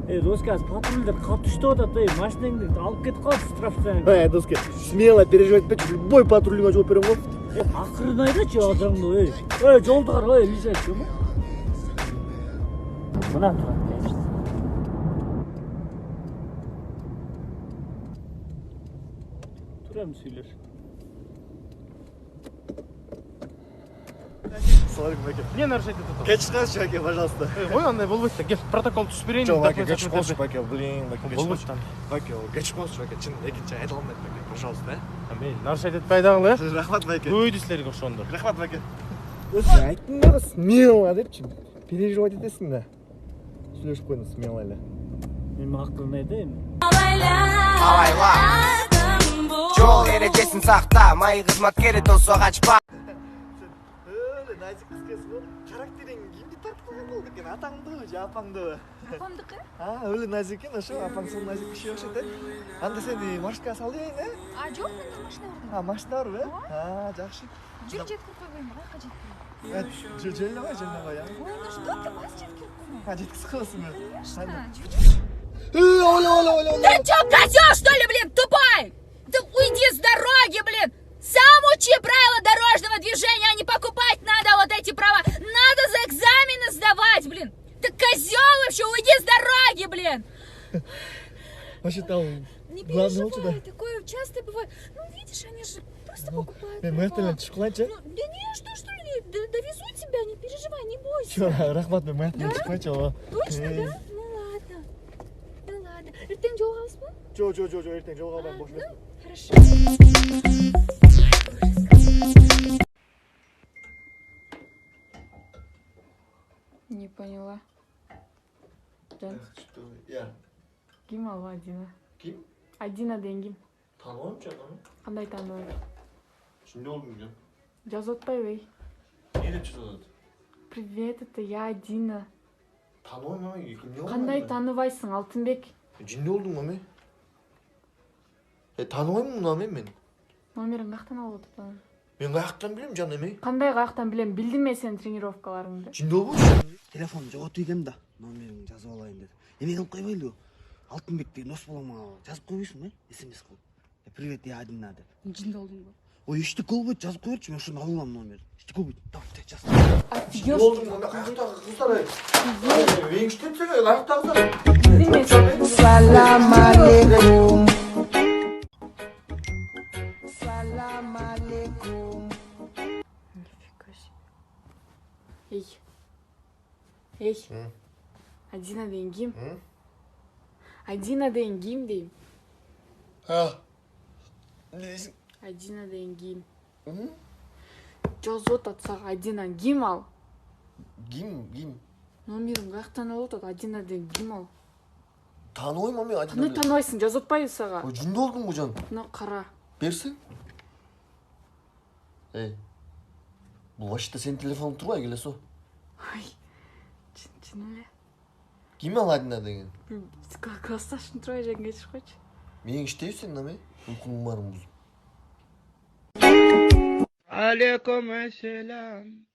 Доска, патрульдер катыштып атат, машинаңды алып кетип калды штрафтан. Доска, смело переживать этпечи, любой патрульга жооп берем го. Акырын айдачы ажаңды, жолду кара, лежачы. Мына турат, конечно. Турам сүйлөш. Не нарушайте тут. Кеч калыш, Баке, пожалуйста. Ой, андай болбойт да. Кел, протокол түзүп берейин. Жок, Баке, кеч калыш, Баке, блин, Баке, Болбойт да. Баке, кеч калыш, Баке, чын экинчи айта алмайт, Баке, пожалуйста. Мейли, нарушать этпей дагы, Рахмат, Баке. Көйдү силерге ошондо. Рахмат, Баке. Айттың да смело депчи. Переживать этесиң да. Сүйлөшүп койдуң смело эле. Мен акырын айдайм. Авайла жол эрежесин сакта, мои кызматкери досо качпа. Назик кызкесиң го. Характериң кимди тартып калган болду экен? Атаңдыбы же апаңдыбы? Апамдыкы? Өле назик экен, ошо апаң сол назик киши окшойт, Анда сени маршрутка салайын, Жок, менде машина бар. Машина барбы, жакшы. Жүр жеткирип койбойм, кайка жеткирип. Жөнөбөй, Ну что ты, бас жеткирип койбойм. жеткирип коесуң. Конечно, жүр. Оля. Ты чё, козёл, что ли, блин, тупой? Ты уйди с дороги, блин. Сам учи правила дорожного движения, а не покупать надо вот эти права. Надо за экзамены сдавать, блин. Ты козёл вообще, уйди с дороги, блин. Вообще там Не главное переживай, такое часто бывает. Ну, видишь, они же просто покупают Мен права. мыяктан чыгып калайынчы. Ну, да не, что ли, довезу тебя, не переживай, не бойся. Чё, рахмат, мен мыяктан чыгып калайынчы. Точно, да? Ну ладно. Эртең жолуга аласызбы? Жок, эртең жолго албайм, бош Ну, хорошо. Не поняла. Я. Ким ал Адина? Ким? Адина деген ким? Тааныбайм чаканы. Кандай тааныбайм? Чынды болдум жан. Жазып атпайбы? Не деп чыгат? Привет, это я Адина. Тааныбайм ама, эмне Кандай тааныбайсың, Алтынбек? Жинде болдум ама. Тааныбайм муну мен. Номерин каяктан алып атып? Мен каяктан билем жан эме? Кандай каяктан билем? Билдим мен сенин тренировкаларыңды. Жинде болбойбу? Телефон жоготуп ийгем да, номериңди жазып алайын деди. Эме кылып койбойлубу? Алтынбек деген дос болом, жазып койбойсуңбу? СМС кылып. Привет, я Адина деп. Жинде болдуңбу? Ой, иштик болбойт, жазып койбочу, мен ошону алып алам номерди. Иштик болбойт. Давай, жаз. Офигел. Болдум ама, каяктагы кыздар. Мен иштетсең, каяктагы. Салам алейкум. Салам алейкум. Нифига себе. Эй. Адина деген ким? Адина деген ким дейм? Адина деген ким? Жазып атат сага Адина ким ал? Ким? Номерин каяктан алып атат? Адина деген ким ал? Тааныбайм ама, Адина. Кандай тааныбайсың? Жазып атпайбы сага? Ой, жинде болдумбу жан? Мына кара. Берсең? Бул вообще сенин телефонуң турбай келесо. Ай, чын эле. Ким ал Адина деген? Классташым турбай жан кетип койчу. Мен иштейсиң аме? Уйкуң баарың бузуп. Алейкум ассалам.